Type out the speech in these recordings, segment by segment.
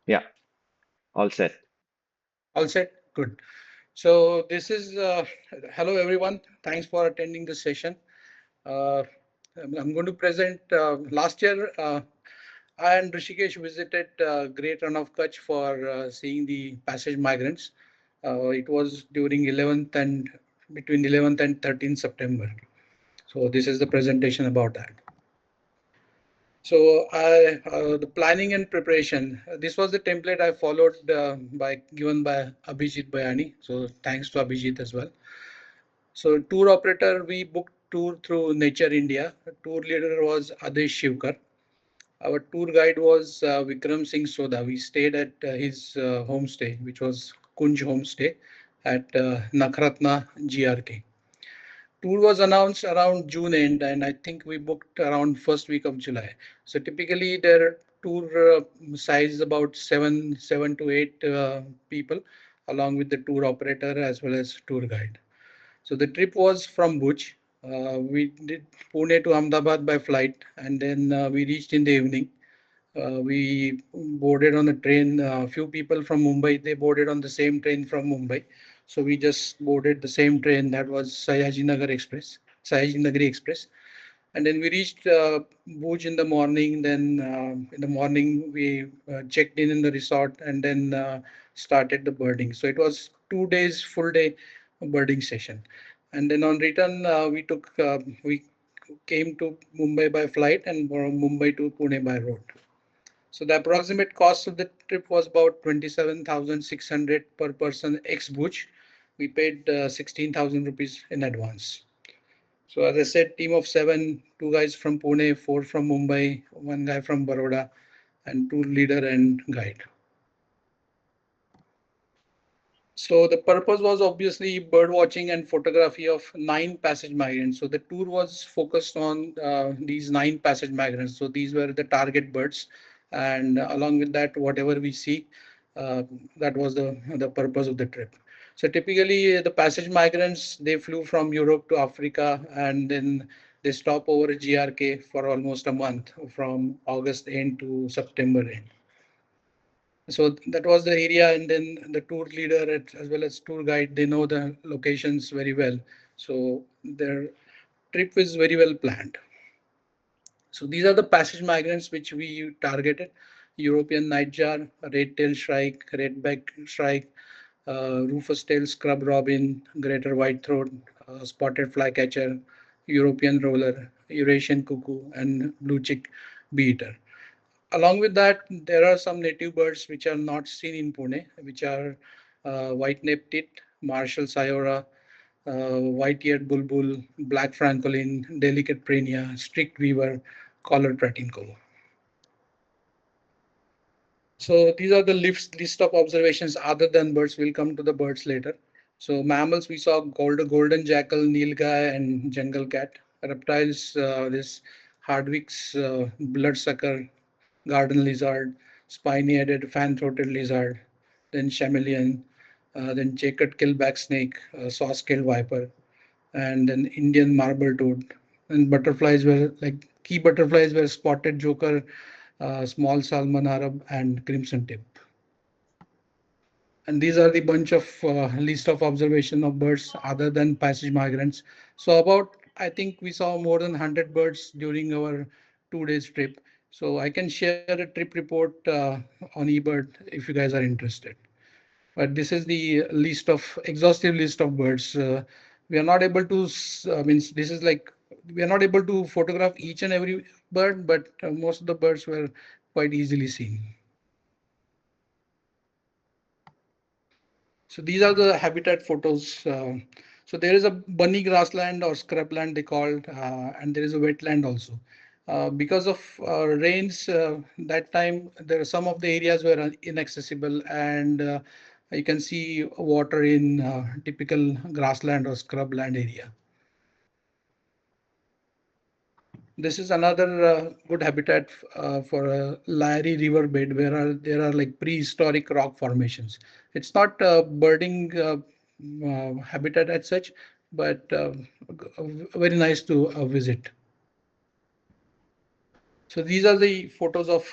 Yeah, all set. All set? Good. So this is hello everyone. Thanks for attending this session. Uh, I'm going to present. Last year, I and Rishikesh visited Great Run of Kutch for seeing the passage migrants. It was during 11th and between 11th and 13th September. So this is the presentation about that. So the planning and preparation. This was the template I followed by given by Abhijit Bayani. So thanks to Abhijit as well. So tour operator, we booked tour through Nature India. Tour leader was Adesh Shivkar. Our tour guide was Vikram Singh Soda. We stayed at his homestay, which was Kunj Homestay at Nakratna GRK. Tour was announced around June end, and I think we booked around first week of July. So typically, their tour size is about seven to eight people, along with the tour operator as well as tour guide. So the trip was from Bhuj. We did Pune to Ahmedabad by flight, and then we reached in the evening. We boarded on a train. A few people from Mumbai, they boarded on the same train from Mumbai. So we just boarded the same train that was Sayaji Nagari Express. And then we reached Bhuj in the morning. Then in the morning, we checked in the resort and then started the birding. So it was 2 days, full day birding session. And then on return, we came to Mumbai by flight and from Mumbai to Pune by road. So the approximate cost of the trip was about 27,600 per person ex Bhuj. We paid 16,000 rupees in advance. So as I said, team of seven, two guys from Pune, four from Mumbai, one guy from Baroda, and two leader and guide. So the purpose was obviously bird watching and photography of nine passage migrants. So the tour was focused on these nine passage migrants. So these were the target birds, and along with that, whatever we see, uh, that was the purpose of the trip. So typically, the passage migrants they flew from Europe to Africa, and then they stop over GRK for almost a month, from August end to September end. So that was the area, and then the tour leader as well as tour guide, they know the locations very well. So their trip is very well planned. So these are the passage migrants which we targeted: European nightjar, red-tailed shrike, red-backed shrike, rufous-tailed scrub robin, greater white-throat, spotted flycatcher, European roller, Eurasian cuckoo, and blue-chick bee-eater. Along with that, there are some native birds which are not seen in Pune, which are white-naped tit, Marshall sayora, white-eared bulbul, black francolin, delicate prania, strict weaver, collared pratinco. So these are the list of observations other than birds. We'll come to the birds later. So mammals, we saw golden jackal, nilgai, and jungle cat. Reptiles, this Hardwick's bloodsucker, garden lizard, spiny-headed fan-throated lizard, then chameleon, then checkered killback snake, saw-scaled viper, and then Indian marble toad. And butterflies were like key butterflies were spotted joker, small salmon arab, and crimson tip. And these are the bunch of list of observation of birds other than passage migrants. So about I think we saw more than 100 birds during our 2 days trip. So I can share a trip report on eBird if you guys are interested. But this is the list of exhaustive list of birds. We are not able to means this is like we are not able to photograph each and every bird, but most of the birds were quite easily seen. So these are the habitat photos. So there is a bunny grassland or scrubland they called, and there is a wetland also. Because of rains, that time there are some of the areas were inaccessible, and you can see water in typical grassland or scrubland area. This is another good habitat for a Lyre river bed where there are like prehistoric rock formations. It's not a birding habitat as such, but very nice to visit. So these are the photos of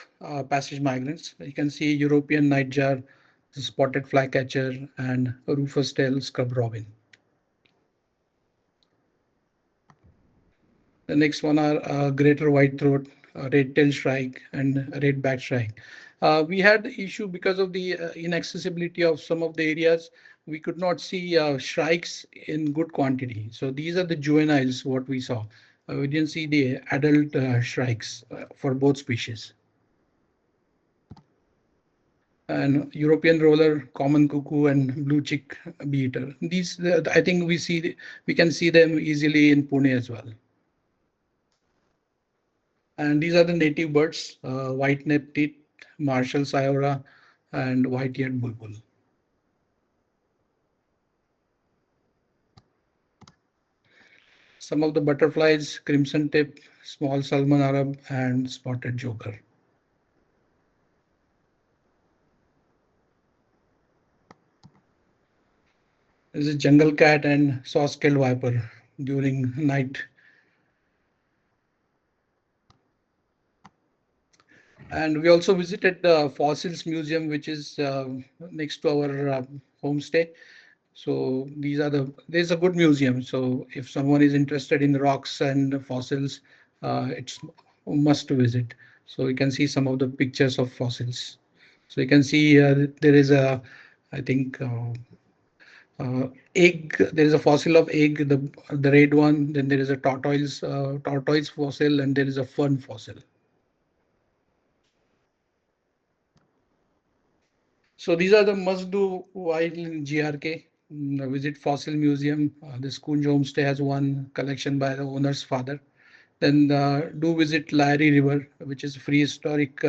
passage migrants. You can see European nightjar, the spotted flycatcher, and rufous tail scrub robin. The next one are greater white throat, red tail shrike, and red back shrike. We had the issue because of the inaccessibility of some of the areas. We could not see shrikes in good quantity. So these are the juveniles, what we saw. We didn't see the adult shrikes for both species. And European roller, common cuckoo, and blue chick bee-eater. These, I think we can see them easily in Pune as well. And these are the native birds, white-necked tit, Marshall sayora, and white-eared bulbul. Some of the butterflies, crimson tip, small Salman Arab, and spotted joker. There's a jungle cat and saw-scaled viper during night. And we also visited the Fossils Museum, which is next to our homestay. So there's a good museum. So if someone is interested in rocks and fossils, it's a must to visit. So you can see some of the pictures of fossils. So you can see there is I think, egg. There is a fossil of egg, the red one. Then there is a tortoise fossil, and there is a fern fossil. So these are the must-do while in GRK. Visit Fossil Museum. The Kunj Homestay has one collection by the owner's father. Then do visit Lyre River, which is prehistoric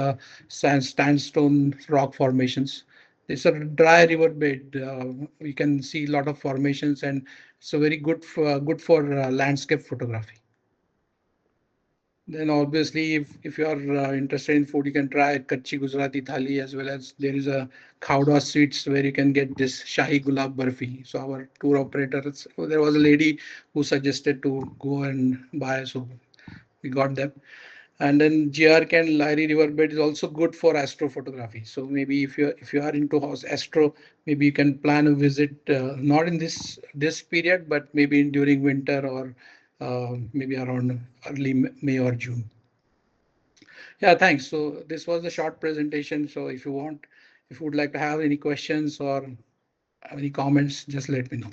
sandstone rock formations. It's a dry river bed. We can see a lot of formations, and it's a very good for landscape photography. Then obviously, if you are interested in food, you can try Kachi Gujarati Thali, as well as there is a Khawda Sweets where you can get this Shahi Gulab Barfi. So our tour operators, there was a lady who suggested to go and buy, so we got them. And then GRK and Lyre Riverbed is also good for astrophotography. So maybe if you are into house astro, maybe you can plan a visit not in this period, but maybe during winter or maybe around early May or June. Yeah, thanks. So this was a short presentation. So if you would like to have any questions or any comments, just let me know.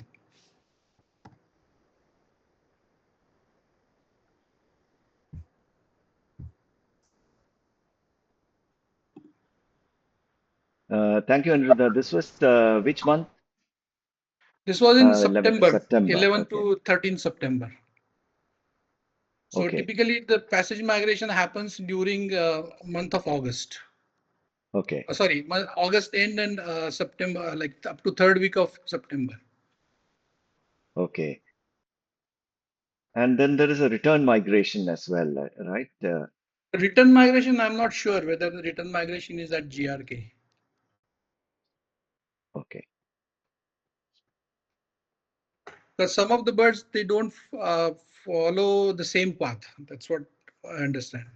Thank you, Aniruddha. This was which month? This was in 11th September, September. 11 Okay. to 13 September. So Okay. typically the passage migration happens during month of August. Okay. Sorry, August end and September, like up to third week of September. Okay. And then there is a return migration as well, right? Return migration, I'm not sure whether the return migration is at GRK. Okay. Because some of the birds, they don't follow the same path. That's what I understand.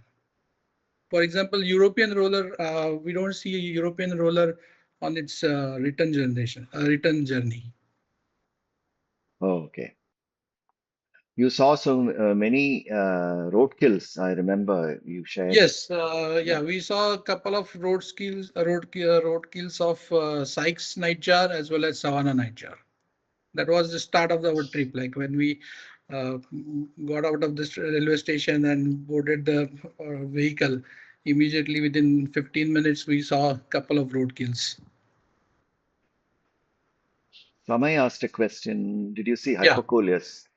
For example, European roller, we don't see a European roller on its return journey. Oh, okay. You saw so many roadkills. I remember you shared. Yes, yeah, Yeah. we saw a couple of road kills of Sykes nightjar as well as Savannah nightjar. That was the start of our trip. Like when we uh, got out of this railway station and boarded the vehicle, immediately within 15 minutes, we saw a couple of road kills. Samay asked a question. Did you see Yeah. hypocoleus?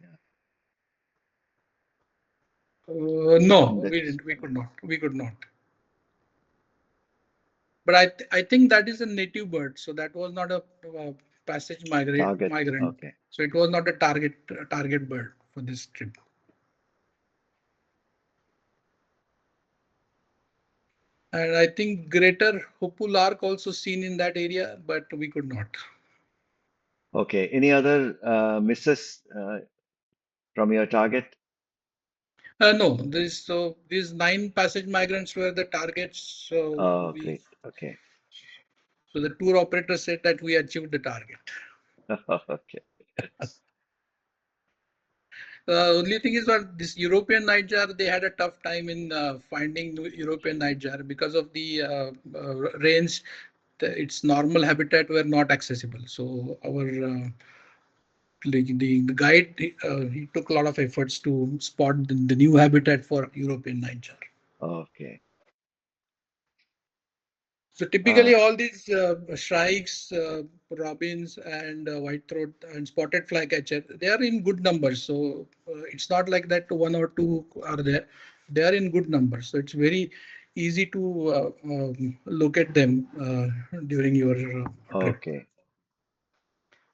No, That we didn't. We could not. We could not. But I think that is a native bird, so that was not a passage target. migrant. Okay. So it was not a target bird for this trip. And I think greater Hopu lark also seen in that area, but we could not. Okay. Any other misses from your target? No, these 9 passage migrants were the targets. Oh, great. Okay. So the tour operator said that we achieved the target. Okay. The only thing is that this European nightjar, they had a tough time in finding European nightjar because of the range. Its normal habitat were not accessible. So our the guide, he took a lot of efforts to spot the new habitat for European nightjar. Okay. So typically, Uh, all these shrikes, robins, and white throat and spotted flycatcher, they are in good numbers. So it's not like that one or two are there. They are in good numbers. So it's very easy to locate them during your trip. okay.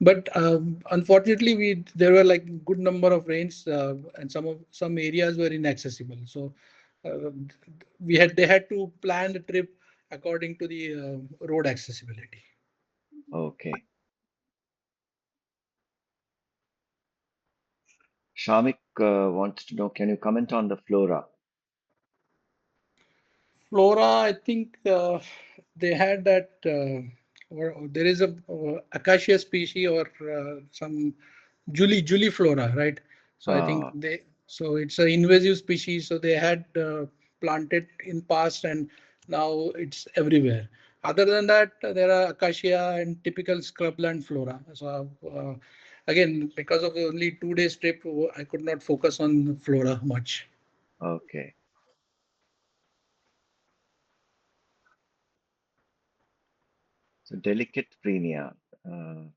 But unfortunately, we there were like good number of rains, and some areas were inaccessible. So uh, they had to plan the trip according to the road accessibility. Okay. Shamik wants to know, can you comment on the flora? Flora, I think they had that. Or there is a acacia species or some Julie flora, right? So I think Ah, so it's an invasive species. So they had planted in past and now it's everywhere. Other than that, there are acacia and typical scrubland flora. So again, because of the only 2 days trip, I could not focus on flora much. okay. So delicate prenia. Uh,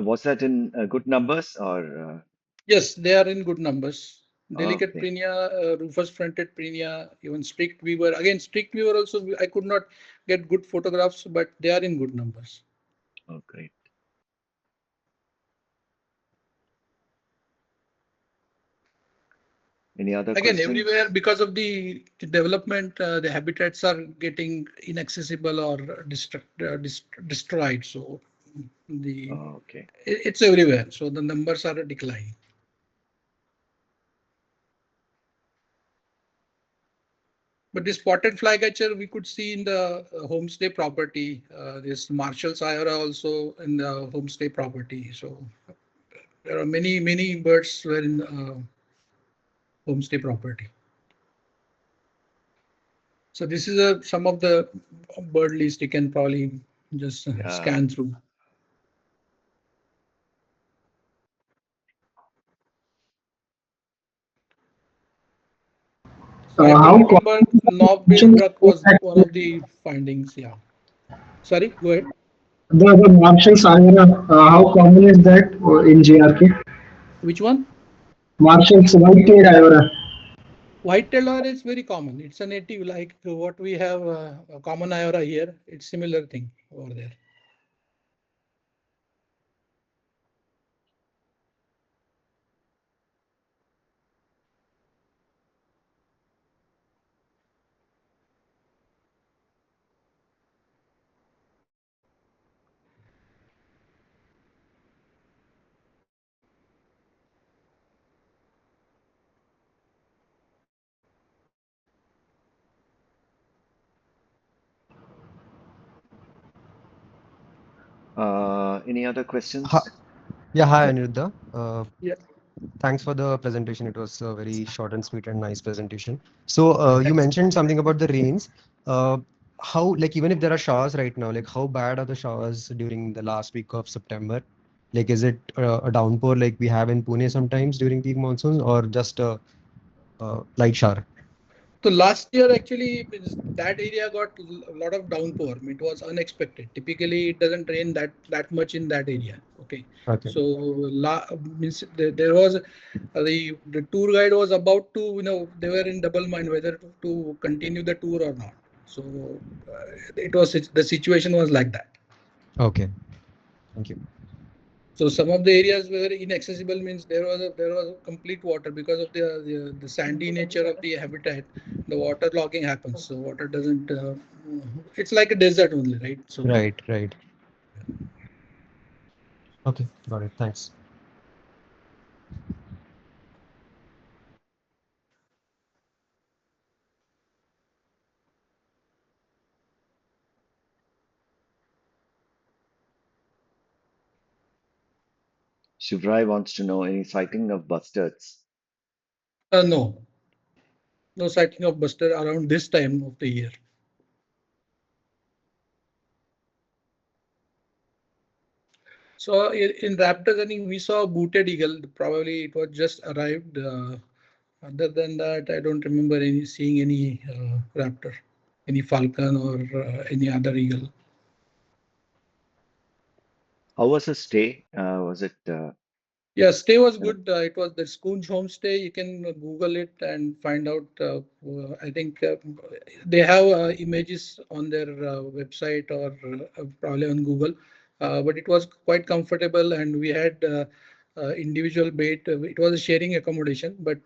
was that in good numbers or? Yes, they are in good numbers. Delicate Okay. Prinia, rufous fronted Prinia, even strict weaver. Again, strict weaver also, I could not get good photographs, but they are in good numbers. Oh, great. Any other Again, questions? everywhere because of the development, the habitats are getting inaccessible or destroyed. So the Oh, okay. it's everywhere. So the numbers are declining. But this spotted flycatcher we could see in the homestay property. This Marshall's Iora also in the homestay property. So there are many birds were in homestay property. So this is some of the bird list you can probably just Yeah. scan through. So I How think common remember knob-billed Marshall's duck are was that one of the findings. Yeah. Sorry, go ahead. the Marshall's are how common is that in GRK? Which one? Marshall's white-tailed Iora. White-tailed owl is very common. It's a native like what we have a common iora here. It's similar thing over there. Any other Hi, questions? yeah, hi Yeah. Aniruddha. Yeah. Thanks for the presentation. It was a very short and sweet and nice presentation. So you Thanks. mentioned something about the rains. Uh, how, like, even if there are showers right now, like, how bad are the showers during the last week of September? Like, is it a downpour like we have in Pune sometimes during peak monsoons, or just a light shower? So last year, actually, that area got a lot of downpour. It was unexpected. Typically, it doesn't rain that much in that area. Okay, Okay. so means there was the tour guide was about to they were in double mind whether to continue the tour or not. So it was the situation was like that. Okay. Thank you. So some of the areas were inaccessible means there was a complete water because of the sandy nature of the habitat. The water logging happens, so water doesn't. It's like a desert only, right? So Right. Right. Okay. Got it. Thanks. Shivrai wants to know any sighting of bustards. No, no sighting of buster around this time of the year. So in raptors, I think we saw a booted eagle. Probably it was just arrived. Other than that, I don't remember seeing any raptor, any falcon or any other eagle. How was the stay? Was it Yeah, stay was kind of good. It was the Skoonj homestay. You can Google it and find out. I think they have images on their website or probably on Google. But it was quite comfortable, and we had individual bed. It was a sharing accommodation, but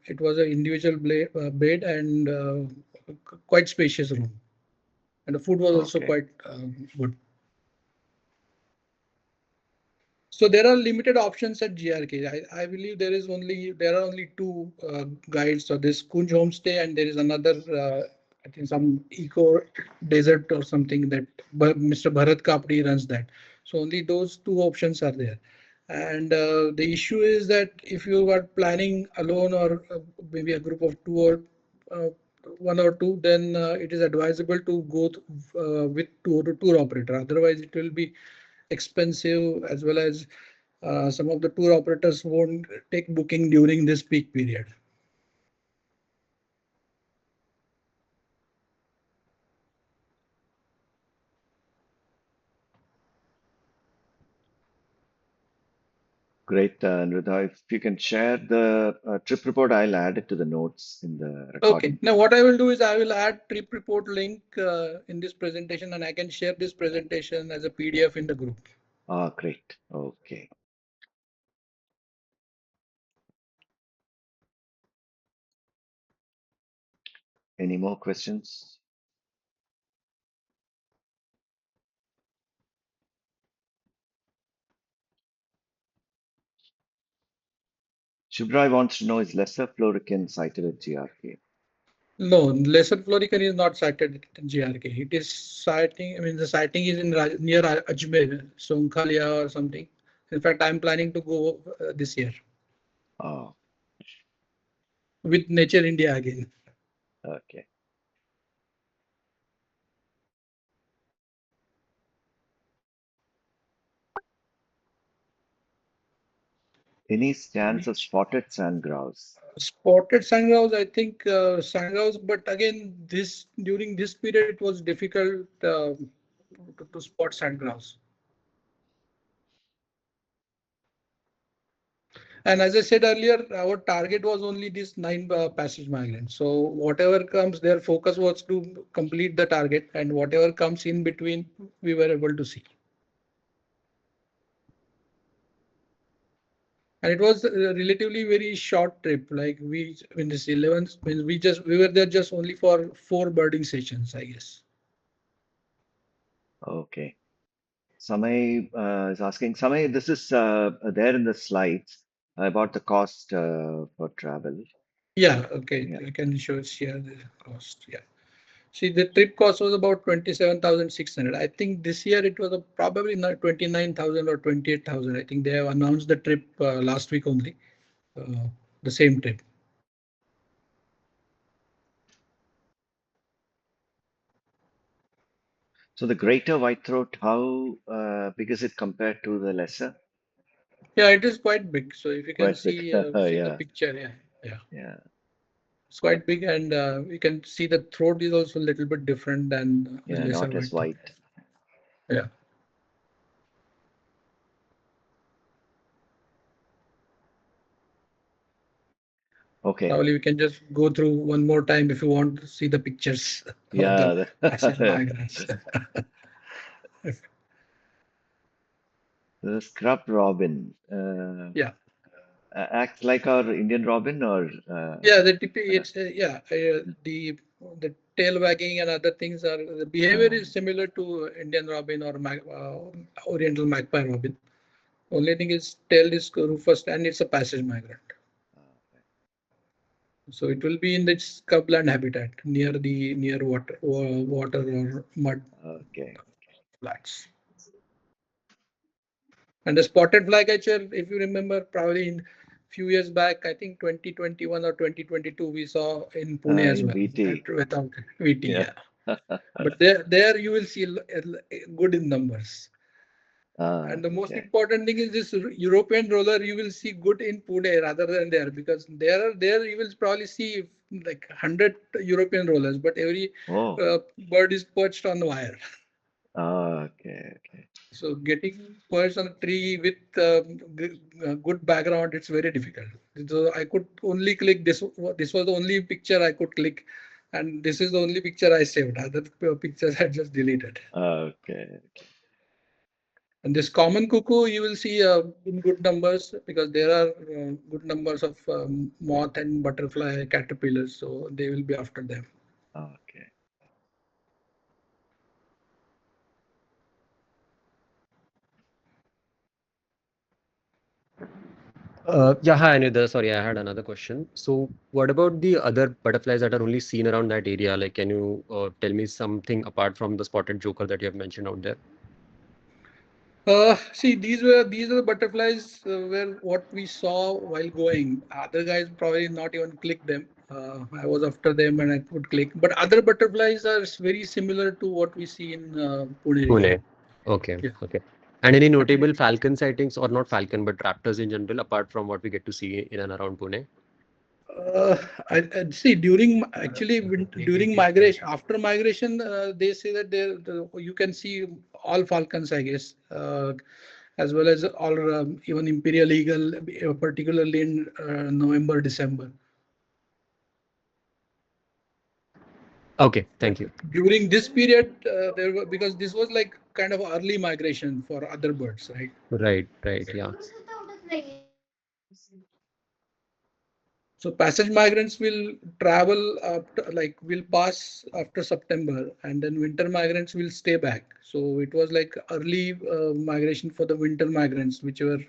it was an individual bed and quite spacious room. And the food was also okay? quite good. So there are limited options at GRK. I believe there are only two guides. So this Kunj Homestay and there is another I think some eco desert or something that Mr. Bharat Kapdi runs that. So only those two options are there. And the issue is that if you are planning alone or maybe a group of two or uh, one or two, then it is advisable to go with tour operator. Otherwise, it will be expensive as well as some of the tour operators won't take booking during this peak period. Great, Aniruddha. If you can share the trip report, I'll add it to the notes in the Okay, recording. now what I will do is I will add trip report link in this presentation and I can share this presentation as a PDF in the group. Ah, great. Okay. Any more questions? Shubhrai wants to know, is lesser florican sighted at GRK? No, lesser florican is not sighted at GRK. It is sighting, I mean, the sighting is in near Ajmer, Sonkhalia or something. In fact, I'm planning to go this year Oh, with Nature India again. okay. Any scans of spotted sand grouse? Spotted sandgrouse, I think sandgrouse, but again, this during this period it was difficult to spot sandgrouse. And as I said earlier, our target was only these 9 passage migrants. So whatever comes, their focus was to complete the target, and whatever comes in between, we were able to see. And it was a relatively very short trip. Like in this 11, when we were there just only for 4 birding sessions, I guess. Okay. Samay is asking, Samay, this is there in the slides about the cost for travel. Yeah, okay. Yeah. I can share the cost. Yeah. See, the trip cost was about 27,600. I think this year it was probably not 29,000 or 28,000. I think they have announced the trip last week only, the same trip. So the greater white throat, how big is it compared to the lesser? Yeah, it is quite big. So if you can Quite big. see the Yeah. picture, yeah, yeah, Yeah. it's quite big, and you can see the throat is also a little bit different than the Yeah. lesser Not as white throat. white. Yeah. Okay. Probably we can just go through one more time if you want to see the pictures of the Yeah. passage migrants. The scrub robin Yeah. acts like our Indian robin, or Yeah, uh, it's the tail wagging and other things are the behavior uh, is similar to Indian robin or Oriental magpie robin. Only thing is tail is rufous and it's a passage migrant. So it will be in the scrubland habitat near water or mud okay. flats. And the spotted flycatcher, if you remember, probably in few years back, I think 2021 or 2022, we saw in Pune as In well VT. without VT. Yeah. Yeah, but there you will see good in numbers. And the most Okay. important thing is this European roller you will see good in Pune rather than there, because there you will probably see like 100 European rollers, but every Oh. bird is perched on the wire. Okay. Okay. So getting perched on a tree with good background, it's very difficult. So I could only click this. This was the only picture I could click, and this is the only picture I saved. Other pictures I just deleted. Okay. And this common cuckoo, you will see in good numbers, because there are good numbers of moth and butterfly caterpillars, so they will be after them. Okay. Yeah, hi Aniruddha. Sorry, I had another question. So, what about the other butterflies that are only seen around that area? Like, can you tell me something apart from the spotted joker that you have mentioned out there? See, these are the butterflies were what we saw while going. Other guys probably not even click them. I was after them and I could click. But other butterflies are very similar to what we see in Pune region. Pune. Okay, Yeah. okay. And any But notable falcon sightings, or not falcon, but raptors in general, apart from what we get to see in and around Pune? Uh, I see during migration, after migration, they say that you can see all falcons, I guess, as well as all even imperial eagle, particularly in November, December. Okay, But thank you. during this period, there were, because this was like kind of early migration for other birds, right? Right, right, yeah. So passage migrants will travel after, like will pass after September, and then winter migrants will stay back. So it was like early migration for the winter migrants, which were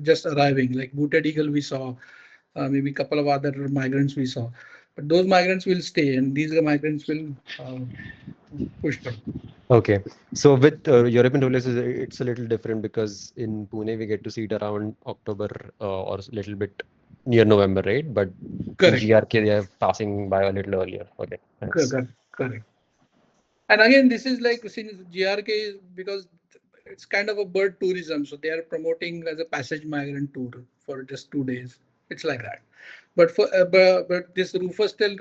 just arriving, like booted eagle we saw, maybe a couple of other migrants we saw. But those migrants will stay, and these migrants will push them. Okay. So with European rollers, it's a little different because in Pune we get to see it around October or a little bit near November, right? But in Correct. GRK they are passing by a little earlier. Okay, thanks. Correct. Correct. And again, this is like since GRK is because it's kind of a bird tourism, so they are promoting as a passage migrant tour for just 2 days. It's like that. But but this Rufus tail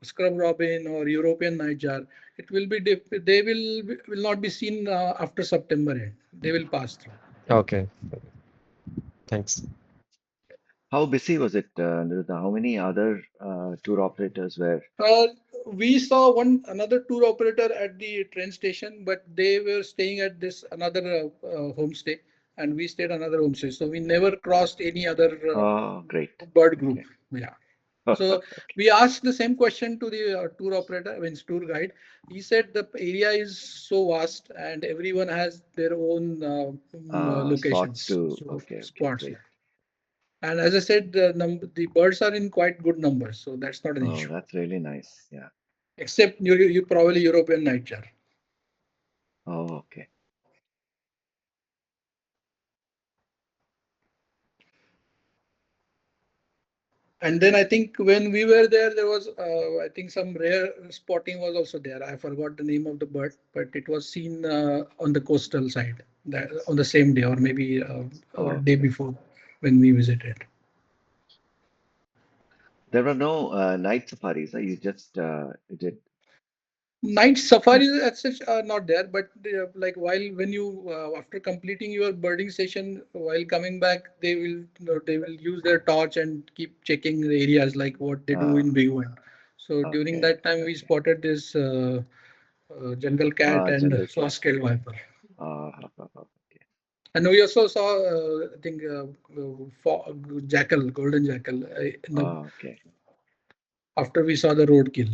scrub robin or European nightjar, it will be they will not be seen after September end. They will pass through. Okay, thanks. How busy was it, Aniruddha? How many other tour operators were? Uh, we saw another tour operator at the train station, but they were staying at this another homestay, and we stayed another homestay. So we never crossed any other Oh, great. bird group. Okay. Yeah. So we asked the same question to the tour operator, I mean tour guide. He said the area is so vast and everyone has their own Spots locations, to. so Okay. Okay. spots. Great. Yeah. And as I said, the birds are in quite good numbers, so that's not an Oh, issue. that's really nice. Yeah. Except you probably European nightjar. Oh, okay. And then I think when we were there, there was I think some rare spotting was also there. I forgot the name of the bird, but it was seen on the coastal side that, on the same day or maybe or day Okay. before when we visited. There were no night safaris. You just did. Night safaris as such are not there, but like while when you after completing your birding session, while coming back, they will use their torch and keep checking the areas like what they do Uh, in Big One. So during okay. that time, we Okay. spotted this jungle cat and Jungle cat. saw-scaled viper. Okay. And we also saw, I think, jackal, golden jackal, Okay. after we saw the roadkill.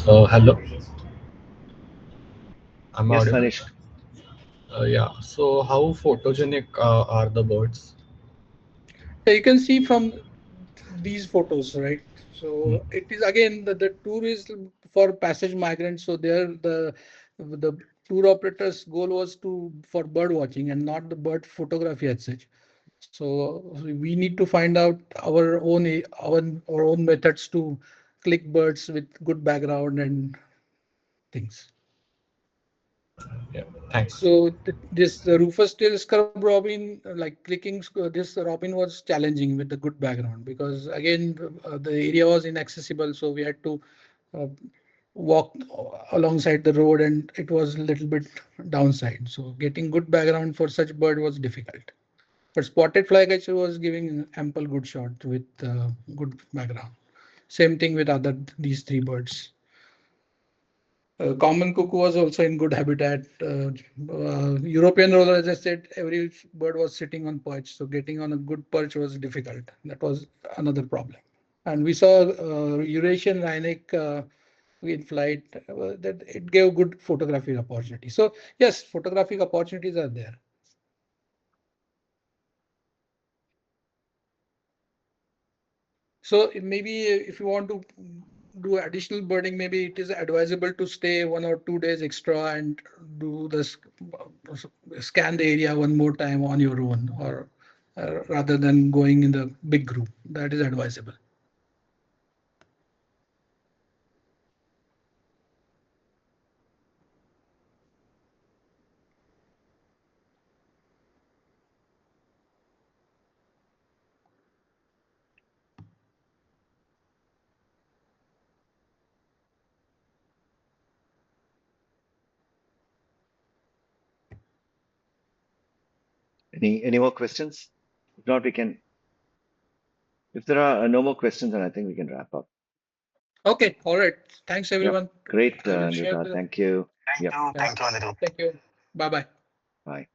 Hello, I'm Yes, audible. Tanishq. Yeah. So, how photogenic are the birds? So you can see from these photos, right? So it is again the tour is for passage migrants. So there the tour operator's goal was to for bird watching and not the bird photography as such. So we need to find out our own methods to click birds with good background and things. Yeah, thanks. So this Rufus tail scrub robin, like clicking this robin was challenging with the good background because again the area was inaccessible, so we had to uh, walk alongside the road, and it was a little bit downside. So getting good background for such bird was difficult. But spotted flycatcher was giving ample good shot with good background. Same thing with other these three birds. Common cuckoo was also in good habitat. European roller, as I said, every bird was sitting on perch, so getting on a good perch was difficult. That was another problem. And we saw Eurasian rhinic in flight that it gave good photographic opportunity. So yes, photographic opportunities are there. So maybe if you want to do additional birding, maybe it is advisable to stay 1 or 2 days extra and do this, scan the area one more time on your own, or rather than going in the big group. That is advisable. Any more questions? If not, we can. If there are no more questions, then I think we can wrap up. Okay, all right. Thanks Yep. everyone. Great, I will share Aniruddha. the. Thank you. Thank Yep. you. Thank you, Aniruddha. Thank you. Bye bye. Bye.